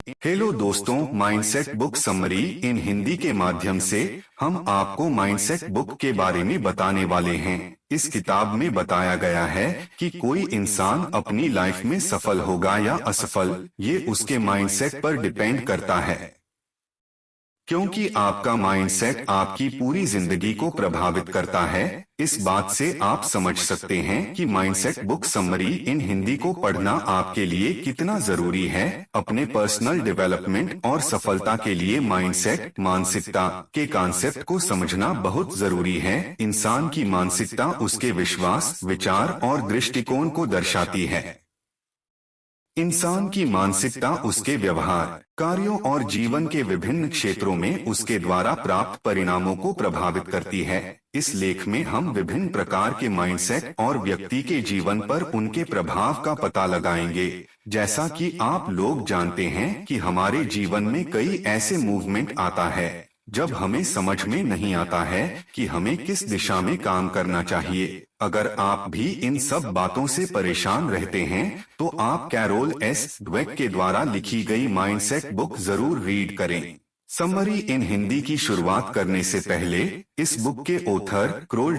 Hello दोस्तों, mindset book summary इन हिंदी के माध्यम से हम आपको माइंडसेट बुक के बारे में बताने वाले हैं। इस किताब में बताया गया है कि कोई इंसान अपनी लाइफ में सफल होगा या असफल, ये उसके माइंडसेट पर डिपेंड करता है। क्योंकि आपका माइंडसेट आपकी पूरी जिंदगी को प्रभावित करता है। इस बात से आप समझ सकते हैं कि माइंडसेट बुक समरी इन हिंदी को पढ़ना आपके लिए कितना जरूरी है। अपने पर्सनल डेवलपमेंट और सफलता के लिए माइंडसेट मानसिकता के कॉन्सेप्ट को समझना बहुत जरूरी है। इंसान की मानसिकता उसके विश्वास, विचार और दृष्टिकोण को दर्शाती है। इंसान की मानसिकता उसके व्यवहार, कार्यों और जीवन के विभिन्न क्षेत्रों में उसके द्वारा प्राप्त परिणामों को प्रभावित करती है। इस लेख में हम विभिन्न प्रकार के माइंडसेट और व्यक्ति के जीवन पर उनके प्रभाव का पता लगाएंगे। जैसा कि आप लोग जानते हैं कि हमारे जीवन में कई ऐसे मूवमेंट आता है जब हमें समझ में नहीं आता है कि हमें किस दिशा में काम करना चाहिए। अगर आप भी इन सब बातों से परेशान रहते हैं तो आप कैरोल एस ड्वेक के द्वारा लिखी गई माइंडसेट बुक जरूर रीड करें। समरी इन हिंदी की शुरुआत करने से पहले इस बुक के ऑथर कैरोल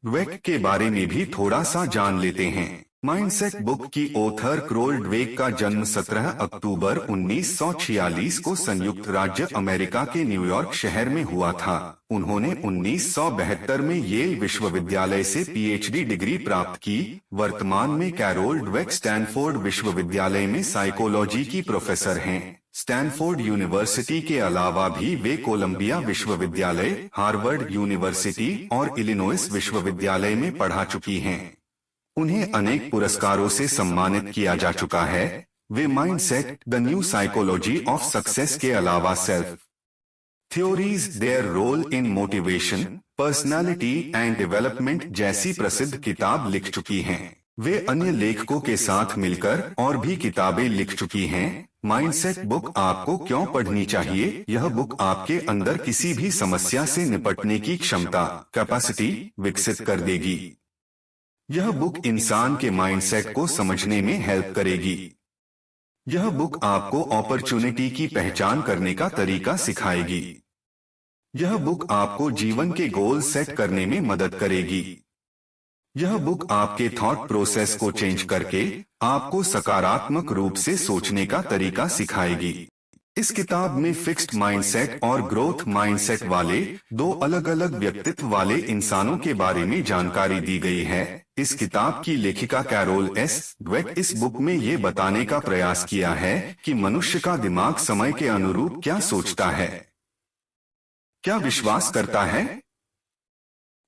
ड्वेक के बारे में भी थोड़ा सा जान लेते हैं। माइंडसेट बुक की ऑथर कैरोल ड्वेक का जन्म 17 अक्टूबर 1946 को संयुक्त राज्य अमेरिका के न्यूयॉर्क शहर में हुआ था। उन्होंने 1972 में येल विश्वविद्यालय से पीएचडी डिग्री प्राप्त की। वर्तमान में कैरोल ड्वेक स्टैनफोर्ड विश्वविद्यालय में साइकोलॉजी की प्रोफेसर हैं। स्टैनफोर्ड यूनिवर्सिटी के अलावा भी वे कोलंबिया विश्वविद्यालय, हार्वर्ड यूनिवर्सिटी और इलिनॉइस विश्वविद्यालय में पढ़ा चुकी हैं। उन्हें अनेक पुरस्कारों से सम्मानित किया जा चुका है। वे mindset the new psychology of success के अलावा self theories, their role in motivation, personality and development जैसी प्रसिद्ध किताब लिख चुकी हैं। वे अन्य लेखकों के साथ मिलकर और भी किताबें लिख चुकी हैं। माइंडसेट बुक आपको क्यों पढ़नी चाहिए? यह बुक आपके अंदर किसी भी समस्या से निपटने की क्षमता, कैपेसिटी विकसित कर देगी। यह बुक इंसान के माइंडसेट को समझने में हेल्प करेगी। यह बुक आपको अपॉर्चुनिटी की पहचान करने का तरीका सिखाएगी। यह बुक आपको जीवन के गोल सेट करने में मदद करेगी। यह बुक आपके थॉट प्रोसेस को चेंज करके आपको सकारात्मक रूप से सोचने का तरीका सिखाएगी। इस किताब में फिक्स्ड माइंडसेट और ग्रोथ माइंडसेट वाले दो अलग अलग व्यक्तित्व वाले इंसानों के बारे में जानकारी दी गई है। इस किताब की लेखिका कैरोल एस ड्वेक इस बुक में ये बताने का प्रयास किया है कि मनुष्य का दिमाग समय के अनुरूप क्या सोचता है, क्या विश्वास करता है,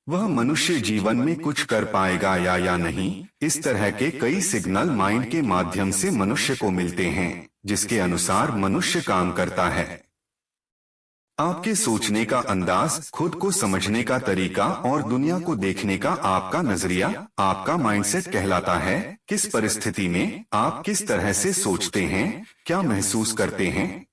वह मनुष्य जीवन में कुछ कर पाएगा या नहीं। इस तरह के कई सिग्नल माइंड के माध्यम से मनुष्य को मिलते हैं, जिसके अनुसार मनुष्य काम करता है। आपके सोचने का अंदाज, खुद को समझने का तरीका और दुनिया को देखने का आपका नजरिया आपका माइंडसेट कहलाता है। किस परिस्थिति में आप किस तरह से सोचते हैं, क्या महसूस करते हैं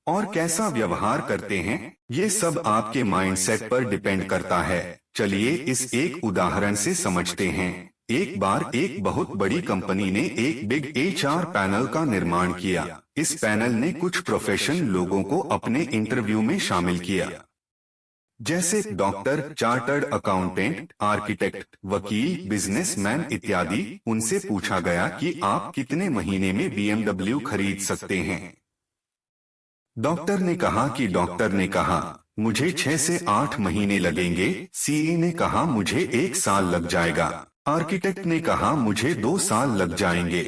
और कैसा व्यवहार करते हैं, ये सब आपके माइंडसेट पर डिपेंड करता है। चलिए इस एक उदाहरण से समझते हैं। एक बार एक बहुत बड़ी कंपनी ने एक बिग एचआर पैनल का निर्माण किया। इस पैनल ने कुछ प्रोफेशन लोगों को अपने इंटरव्यू में शामिल किया, जैसे डॉक्टर, चार्टर्ड अकाउंटेंट, आर्किटेक्ट, वकील, बिजनेसमैन इत्यादि। उनसे पूछा गया कि आप कितने महीने में BMW खरीद सकते हैं। डॉक्टर ने कहा मुझे 6 से 8 महीने लगेंगे। सीए ने कहा मुझे 1 साल लग जाएगा। आर्किटेक्ट ने कहा मुझे 2 साल लग जाएंगे।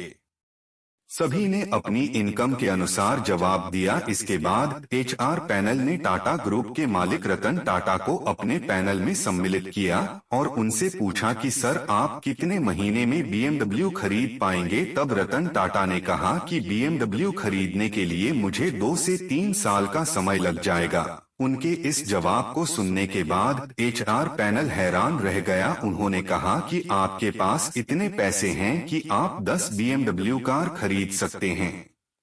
सभी ने अपनी इनकम के अनुसार जवाब दिया। इसके बाद एचआर पैनल ने टाटा ग्रुप के मालिक रतन टाटा को अपने पैनल में सम्मिलित किया और उनसे पूछा कि सर आप कितने महीने में BMW खरीद पाएंगे। तब रतन टाटा ने कहा कि BMW खरीदने के लिए मुझे 2 से 3 साल का समय लग जाएगा। उनके इस जवाब को सुनने के बाद एचआर पैनल हैरान रह गया। उन्होंने कहा कि आपके पास इतने पैसे हैं कि आप 10 BMW कार खरीद सकते हैं।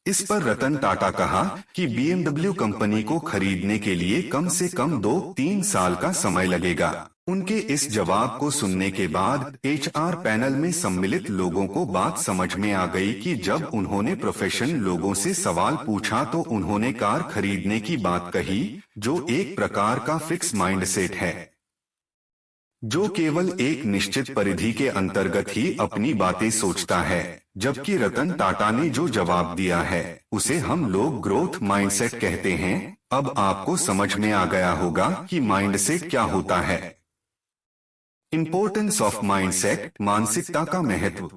इस पर रतन टाटा कहा कि BMW कंपनी को खरीदने के लिए कम से कम 2-3 साल का समय लगेगा। उनके इस जवाब को सुनने के बाद एचआर पैनल में सम्मिलित लोगों को बात समझ में आ गई कि जब उन्होंने प्रोफेशनल लोगों से सवाल पूछा तो उन्होंने कार खरीदने की बात कही, जो एक प्रकार का फिक्स माइंडसेट है, जो केवल एक निश्चित परिधि के अंतर्गत ही अपनी बातें सोचता है। जबकि रतन टाटा ने जो जवाब दिया है उसे हम लोग ग्रोथ माइंडसेट कहते हैं। अब आपको समझ में आ गया होगा कि माइंडसेट क्या होता है। इंपॉर्टेंस ऑफ माइंडसेट, मानसिकता का महत्व।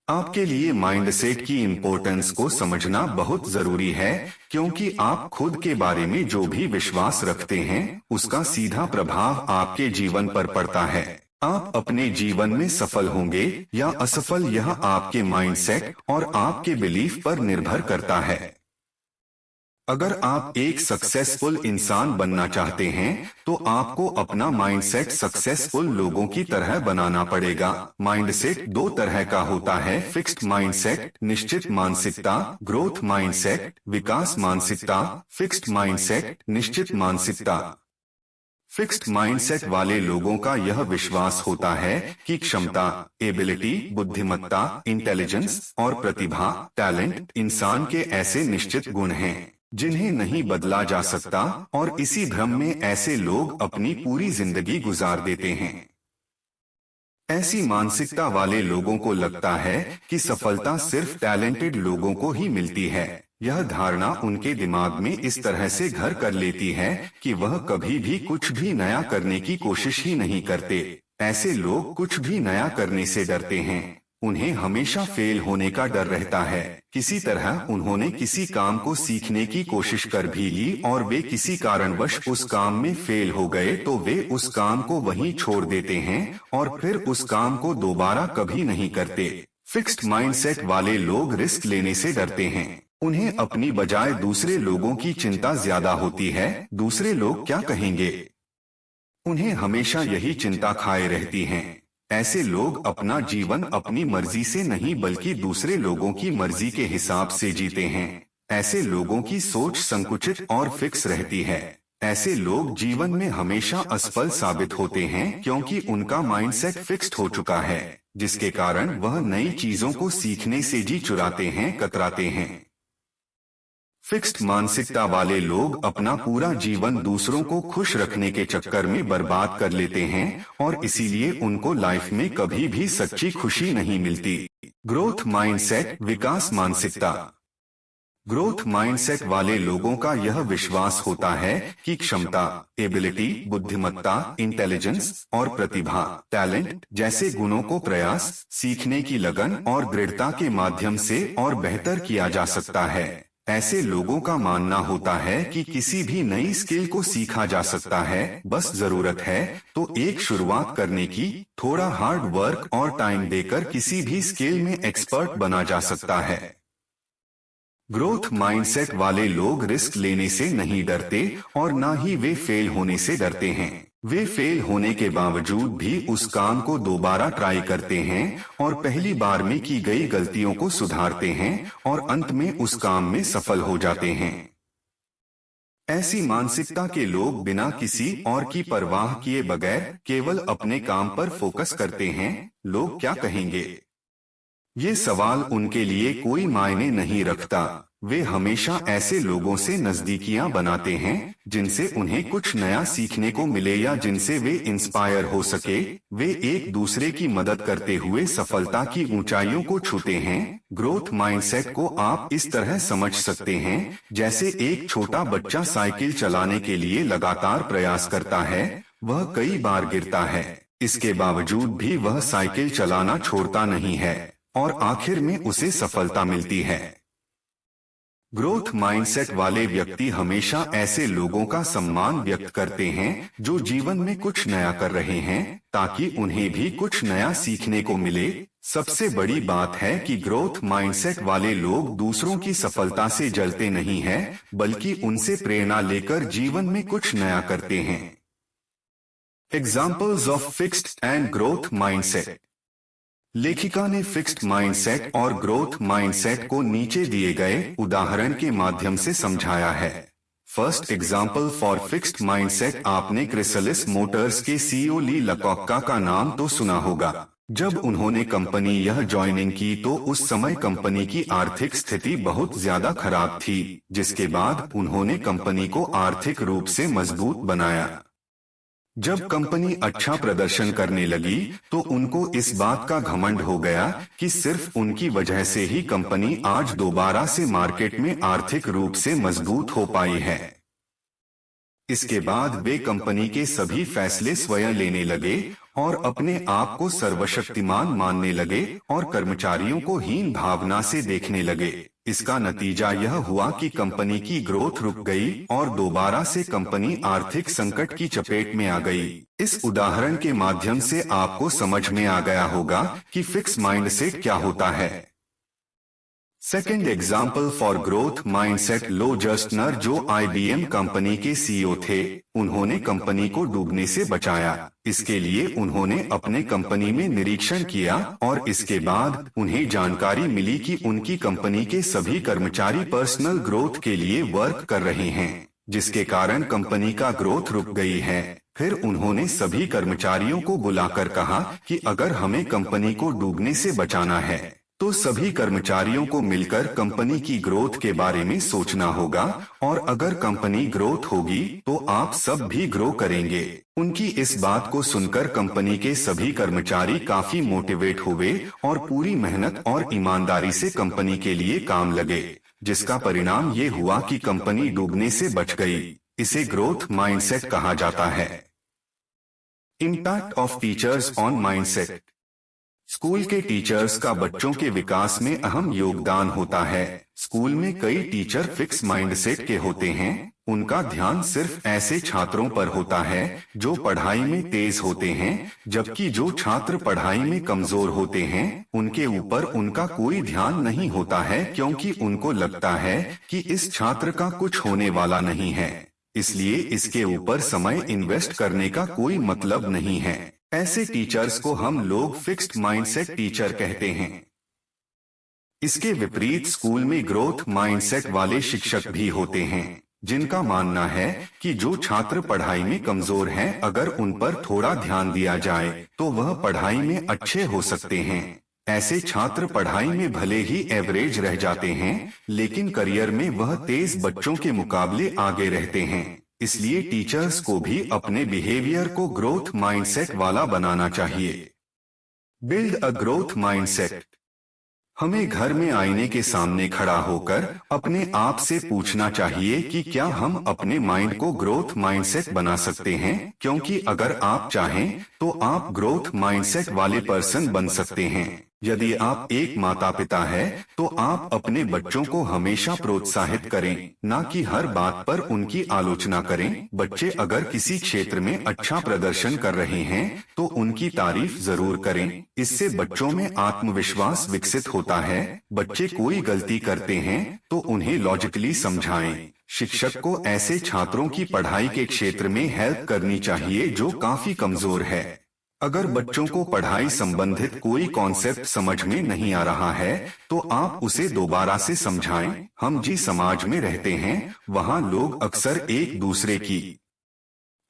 आपके लिए माइंडसेट की इंपॉर्टेंस को समझना बहुत जरूरी है, क्योंकि आप खुद के बारे में जो भी विश्वास रखते हैं उसका सीधा प्रभाव आपके जीवन पर पड़ता है। आप अपने जीवन में सफल होंगे या असफल, यह आपके माइंडसेट और आपके बिलीफ पर निर्भर करता है। अगर आप एक सक्सेसफुल इंसान बनना चाहते हैं तो आपको अपना माइंडसेट सक्सेसफुल लोगों की तरह बनाना पड़ेगा। माइंडसेट दो तरह का होता है, फिक्स्ड माइंडसेट, निश्चित मानसिकता, ग्रोथ माइंडसेट, विकास मानसिकता। फिक्स्ड माइंडसेट, निश्चित मानसिकता। फिक्स्ड माइंडसेट वाले लोगों का यह विश्वास होता है कि क्षमता, एबिलिटी, बुद्धिमत्ता, इंटेलिजेंस और प्रतिभा, टैलेंट इंसान के ऐसे निश्चित गुण हैं जिन्हें नहीं बदला जा सकता, और इसी भ्रम में ऐसे लोग अपनी पूरी जिंदगी गुजार देते हैं। ऐसी मानसिकता वाले लोगों को लगता है कि सफलता सिर्फ टैलेंटेड लोगों को ही मिलती है। यह धारणा उनके दिमाग में इस तरह से घर कर लेती है कि वह कभी भी कुछ भी नया करने की कोशिश ही नहीं करते। ऐसे लोग कुछ भी नया करने से डरते हैं। उन्हें हमेशा फेल होने का डर रहता है। किसी तरह उन्होंने किसी काम को सीखने की कोशिश कर भी ली और वे किसी कारणवश उस काम में फेल हो गए तो वे उस काम को वहीं छोड़ देते हैं और फिर उस काम को दोबारा कभी नहीं करते। फिक्स्ड माइंडसेट वाले लोग रिस्क लेने से डरते हैं। उन्हें अपनी बजाय दूसरे लोगों की चिंता ज्यादा होती है। दूसरे लोग क्या कहेंगे, उन्हें हमेशा यही चिंता खाए रहती है। ऐसे लोग अपना जीवन अपनी मर्जी से नहीं बल्कि दूसरे लोगों की मर्जी के हिसाब से जीते हैं। ऐसे लोगों की सोच संकुचित और फिक्स रहती है। ऐसे लोग जीवन में हमेशा असफल साबित होते हैं क्योंकि उनका माइंडसेट फिक्स्ड हो चुका है, जिसके कारण वह नई चीजों को सीखने से जी चुराते हैं, कतराते हैं। फिक्स्ड मानसिकता वाले लोग अपना पूरा जीवन दूसरों को खुश रखने के चक्कर में बर्बाद कर लेते हैं और इसीलिए उनको लाइफ में कभी भी सच्ची खुशी नहीं मिलती। ग्रोथ माइंडसेट, विकास मानसिकता। ग्रोथ माइंडसेट वाले लोगों का यह विश्वास होता है कि क्षमता, एबिलिटी, बुद्धिमत्ता, इंटेलिजेंस और प्रतिभा, टैलेंट जैसे गुणों को प्रयास, सीखने की लगन और दृढ़ता के माध्यम से और बेहतर किया जा सकता है। ऐसे लोगों का मानना होता है कि किसी भी नई स्किल को सीखा जा सकता है, बस जरूरत है तो एक शुरुआत करने की। थोड़ा हार्ड वर्क और टाइम देकर किसी भी स्किल में एक्सपर्ट बना जा सकता है। ग्रोथ माइंडसेट वाले लोग रिस्क लेने से नहीं डरते और ना ही वे फेल होने से डरते हैं। वे फेल होने के बावजूद भी उस काम को दोबारा ट्राई करते हैं और पहली बार में की गई गलतियों को सुधारते हैं और अंत में उस काम में सफल हो जाते हैं। ऐसी मानसिकता के लोग बिना किसी और की परवाह किए बगैर केवल अपने काम पर फोकस करते हैं। लोग क्या कहेंगे, ये सवाल उनके लिए कोई मायने नहीं रखता। वे हमेशा ऐसे लोगों से नजदीकियां बनाते हैं जिनसे उन्हें कुछ नया सीखने को मिले या जिनसे वे इंस्पायर हो सके। वे एक दूसरे की मदद करते हुए सफलता की ऊंचाइयों को छूते हैं। ग्रोथ माइंडसेट को आप इस तरह समझ सकते हैं जैसे एक छोटा बच्चा साइकिल चलाने के लिए लगातार प्रयास करता है। वह कई बार गिरता है, इसके बावजूद भी वह साइकिल चलाना छोड़ता नहीं है और आखिर में उसे सफलता मिलती है। ग्रोथ माइंडसेट वाले व्यक्ति हमेशा ऐसे लोगों का सम्मान व्यक्त करते हैं जो जीवन में कुछ नया कर रहे हैं, ताकि उन्हें भी कुछ नया सीखने को मिले। सबसे बड़ी बात है कि ग्रोथ माइंडसेट वाले लोग दूसरों की सफलता से जलते नहीं हैं, बल्कि उनसे प्रेरणा लेकर जीवन में कुछ नया करते हैं। Examples of fixed and growth mindset. लेखिका ने फिक्स्ड माइंडसेट और ग्रोथ माइंडसेट को नीचे दिए गए उदाहरण के माध्यम से समझाया है। First example for fixed mindset, आपने क्रिसलिस मोटर्स के सीईओ ली लकॉक्का का नाम तो सुना होगा। जब उन्होंने कंपनी यह ज्वाइनिंग की तो उस समय कंपनी की आर्थिक स्थिति बहुत ज्यादा खराब थी, जिसके बाद उन्होंने कंपनी को आर्थिक रूप से मजबूत बनाया। जब कंपनी अच्छा प्रदर्शन करने लगी तो उनको इस बात का घमंड हो गया कि सिर्फ उनकी वजह से ही कंपनी आज दोबारा से मार्केट में आर्थिक रूप से मजबूत हो पाई है। इसके बाद वे कंपनी के सभी फैसले स्वयं लेने लगे और अपने आप को सर्वशक्तिमान मानने लगे और कर्मचारियों को हीन भावना से देखने लगे। इसका नतीजा यह हुआ कि कंपनी की ग्रोथ रुक गई और दोबारा से कंपनी आर्थिक संकट की चपेट में आ गई। इस उदाहरण के माध्यम से आपको समझ में आ गया होगा कि फिक्स माइंडसेट क्या होता है। Second example for growth mindset, Lou Gerstner जो IBM कंपनी के सीईओ थे, उन्होंने कंपनी को डूबने से बचाया। इसके लिए उन्होंने अपने कंपनी में निरीक्षण किया और इसके बाद उन्हें जानकारी मिली कि उनकी कंपनी के सभी कर्मचारी पर्सनल ग्रोथ के लिए वर्क कर रहे हैं, जिसके कारण कंपनी का ग्रोथ रुक गई है। फिर उन्होंने सभी कर्मचारियों को बुलाकर कहा कि अगर हमें कंपनी को डूबने से बचाना है तो सभी कर्मचारियों को मिलकर कंपनी की ग्रोथ के बारे में सोचना होगा और अगर कंपनी ग्रोथ होगी तो आप सब भी ग्रो करेंगे। उनकी इस बात को सुनकर कंपनी के सभी कर्मचारी काफी मोटिवेट हुए और पूरी मेहनत और ईमानदारी से कंपनी के लिए काम लगे, जिसका परिणाम ये हुआ कि कंपनी डूबने से बच गई। इसे ग्रोथ माइंडसेट कहा जाता है। Impact of teachers on mindset, school के टीचर्स का बच्चों के विकास में अहम योगदान होता है। स्कूल में कई टीचर फिक्स माइंडसेट के होते हैं। उनका ध्यान सिर्फ ऐसे छात्रों पर होता है जो पढ़ाई में तेज होते हैं, जबकि जो छात्र पढ़ाई में कमजोर होते हैं उनके ऊपर उनका कोई ध्यान नहीं होता है, क्योंकि उनको लगता है कि इस छात्र का कुछ होने वाला नहीं है, इसलिए इसके ऊपर समय इन्वेस्ट करने का कोई मतलब नहीं है। ऐसे टीचर्स को हम लोग फिक्स्ड माइंडसेट टीचर कहते हैं। इसके विपरीत स्कूल में ग्रोथ माइंडसेट वाले शिक्षक भी होते हैं, जिनका मानना है कि जो छात्र पढ़ाई में कमजोर हैं, अगर उन पर थोड़ा ध्यान दिया जाए तो वह पढ़ाई में अच्छे हो सकते हैं। ऐसे छात्र पढ़ाई में भले ही एवरेज रह जाते हैं, लेकिन करियर में वह तेज बच्चों के मुकाबले आगे रहते हैं। इसलिए टीचर्स को भी अपने बिहेवियर को ग्रोथ माइंडसेट वाला बनाना चाहिए। बिल्ड अ ग्रोथ माइंडसेट, हमें घर में आईने के सामने खड़ा होकर अपने आप से पूछना चाहिए कि क्या हम अपने माइंड को ग्रोथ माइंडसेट बना सकते हैं, क्योंकि अगर आप चाहें तो आप ग्रोथ माइंडसेट वाले पर्सन बन सकते हैं। यदि आप एक माता पिता है तो आप अपने बच्चों को हमेशा प्रोत्साहित करें, ना कि हर बात पर उनकी आलोचना करें। बच्चे अगर किसी क्षेत्र में अच्छा प्रदर्शन कर रहे हैं तो उनकी तारीफ जरूर करें। इससे बच्चों में आत्मविश्वास विकसित होता है। बच्चे कोई गलती करते हैं तो उन्हें लॉजिकली समझाएं। शिक्षक को ऐसे छात्रों की पढ़ाई के क्षेत्र में हेल्प करनी चाहिए जो काफी कमजोर है। अगर बच्चों को पढ़ाई संबंधित कोई कॉन्सेप्ट समझ में नहीं आ रहा है तो आप उसे दोबारा से समझाएं। हम जिस समाज में रहते हैं वहाँ लोग अक्सर एक दूसरे की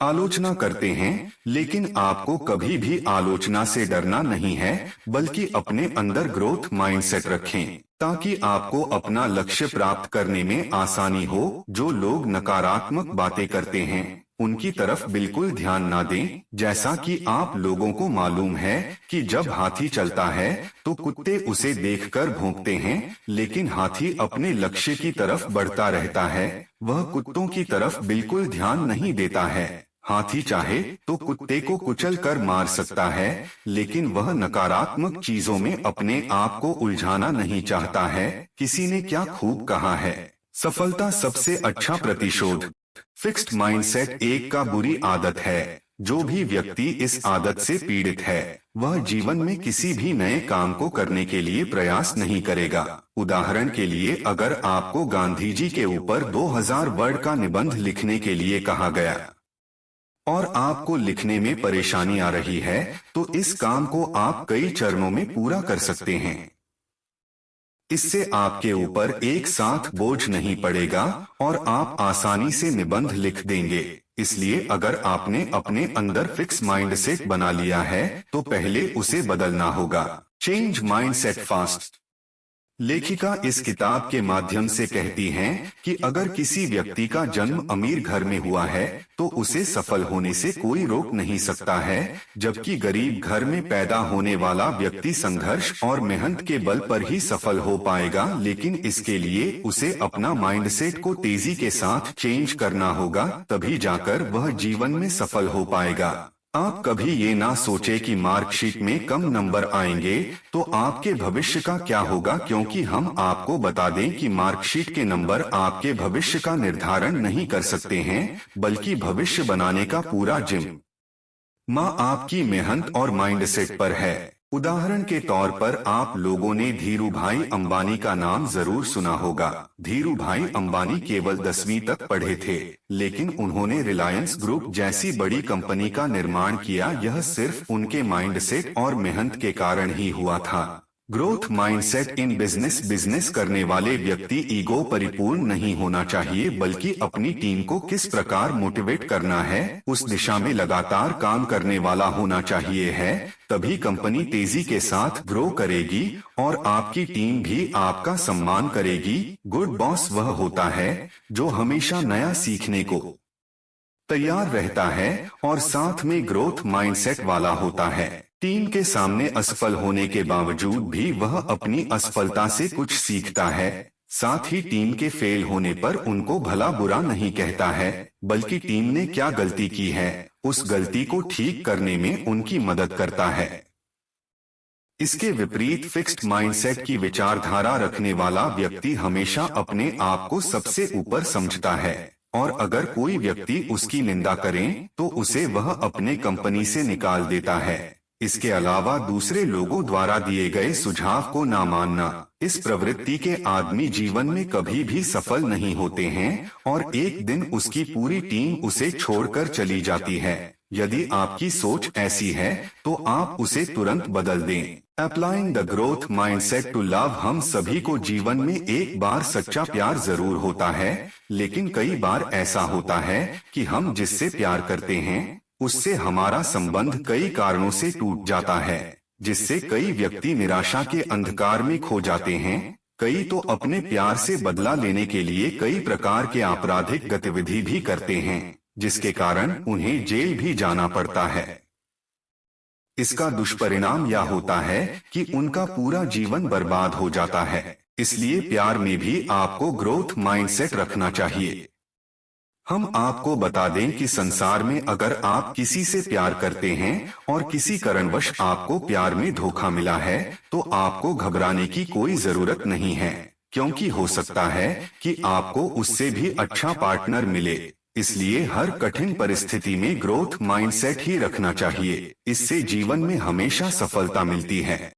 आलोचना करते हैं, लेकिन आपको कभी भी आलोचना से डरना नहीं है, बल्कि अपने अंदर ग्रोथ माइंडसेट रखें ताकि आपको अपना लक्ष्य प्राप्त करने में आसानी हो। जो लोग नकारात्मक बातें करते हैं उनकी तरफ बिल्कुल ध्यान ना दें। जैसा कि आप लोगों को मालूम है कि जब हाथी चलता है तो कुत्ते उसे देखकर भौंकते हैं, लेकिन हाथी अपने लक्ष्य की तरफ बढ़ता रहता है। वह कुत्तों की तरफ बिल्कुल ध्यान नहीं देता है। हाथी चाहे तो कुत्ते को कुचल कर मार सकता है, लेकिन वह नकारात्मक चीजों में अपने आप को उलझाना नहीं चाहता है। किसी ने क्या खूब कहा है, सफलता सबसे अच्छा प्रतिशोध। फिक्स्ड माइंडसेट एक का बुरी आदत है। जो भी व्यक्ति इस आदत से पीड़ित है वह जीवन में किसी भी नए काम को करने के लिए प्रयास नहीं करेगा। उदाहरण के लिए, अगर आपको गांधी जी के ऊपर 2000 वर्ड का निबंध लिखने के लिए कहा गया और आपको लिखने में परेशानी आ रही है तो इस काम को आप कई चरणों में पूरा कर सकते हैं। इससे आपके ऊपर एक साथ बोझ नहीं पड़ेगा और आप आसानी से निबंध लिख देंगे। इसलिए अगर आपने अपने अंदर फिक्स माइंडसेट बना लिया है तो पहले उसे बदलना होगा। Change mindset fast. लेखिका इस किताब के माध्यम से कहती हैं कि अगर किसी व्यक्ति का जन्म अमीर घर में हुआ है तो उसे सफल होने से कोई रोक नहीं सकता है, जबकि गरीब घर में पैदा होने वाला व्यक्ति संघर्ष और मेहनत के बल पर ही सफल हो पाएगा। लेकिन इसके लिए उसे अपना माइंडसेट को तेजी के साथ चेंज करना होगा, तभी जाकर वह जीवन में सफल हो पाएगा। आप कभी ये ना सोचे कि मार्कशीट में कम नंबर आएंगे तो आपके भविष्य का क्या होगा, क्योंकि हम आपको बता दें कि मार्कशीट के नंबर आपके भविष्य का निर्धारण नहीं कर सकते हैं, बल्कि भविष्य बनाने का पूरा जिम्मा आपकी मेहनत और माइंडसेट पर है। उदाहरण के तौर पर आप लोगों ने धीरू भाई अंबानी का नाम जरूर सुना होगा। धीरू भाई अंबानी केवल 10वीं तक पढ़े थे, लेकिन उन्होंने रिलायंस ग्रुप जैसी बड़ी कंपनी का निर्माण किया। यह सिर्फ उनके माइंडसेट और मेहनत के कारण ही हुआ था। ग्रोथ माइंडसेट इन बिजनेस करने वाले व्यक्ति ईगो परिपूर्ण नहीं होना चाहिए, बल्कि अपनी टीम को किस प्रकार मोटिवेट करना है उस दिशा में लगातार काम करने वाला होना चाहिए है। तभी कंपनी तेजी के साथ ग्रो करेगी और आपकी टीम भी आपका सम्मान करेगी। गुड बॉस वह होता है जो हमेशा नया सीखने को तैयार रहता है और साथ में ग्रोथ माइंडसेट वाला होता है। टीम के सामने असफल होने के बावजूद भी वह अपनी असफलता से कुछ सीखता है। साथ ही टीम के फेल होने पर उनको भला बुरा नहीं कहता है, बल्कि टीम ने क्या गलती की है उस गलती को ठीक करने में उनकी मदद करता है। इसके विपरीत फिक्स्ड माइंडसेट की विचारधारा रखने वाला व्यक्ति हमेशा अपने आप को सबसे ऊपर समझता है और अगर कोई व्यक्ति उसकी निंदा करे तो उसे वह अपने कंपनी से निकाल देता है। इसके अलावा दूसरे लोगों द्वारा दिए गए सुझाव को ना मानना, इस प्रवृत्ति के आदमी जीवन में कभी भी सफल नहीं होते हैं और एक दिन उसकी पूरी टीम उसे छोड़कर चली जाती है। यदि आपकी सोच ऐसी है तो आप उसे तुरंत बदल दें। Applying the growth mindset to love. हम सभी को जीवन में एक बार सच्चा प्यार जरूर होता है, लेकिन कई बार ऐसा होता है कि हम जिससे प्यार करते हैं उससे हमारा संबंध कई कारणों से टूट जाता है, जिससे कई व्यक्ति निराशा के अंधकार में खो जाते हैं। कई तो अपने प्यार से बदला लेने के लिए कई प्रकार के आपराधिक गतिविधि भी करते हैं, जिसके कारण उन्हें जेल भी जाना पड़ता है। इसका दुष्परिणाम यह होता है कि उनका पूरा जीवन बर्बाद हो जाता है। इसलिए प्यार में भी आपको ग्रोथ माइंडसेट रखना चाहिए। हम आपको बता दें कि संसार में अगर आप किसी से प्यार करते हैं और किसी कारणवश आपको प्यार में धोखा मिला है तो आपको घबराने की कोई जरूरत नहीं है, क्योंकि हो सकता है कि आपको उससे भी अच्छा पार्टनर मिले। इसलिए हर कठिन परिस्थिति में ग्रोथ माइंडसेट ही रखना चाहिए। इससे जीवन में हमेशा सफलता मिलती है।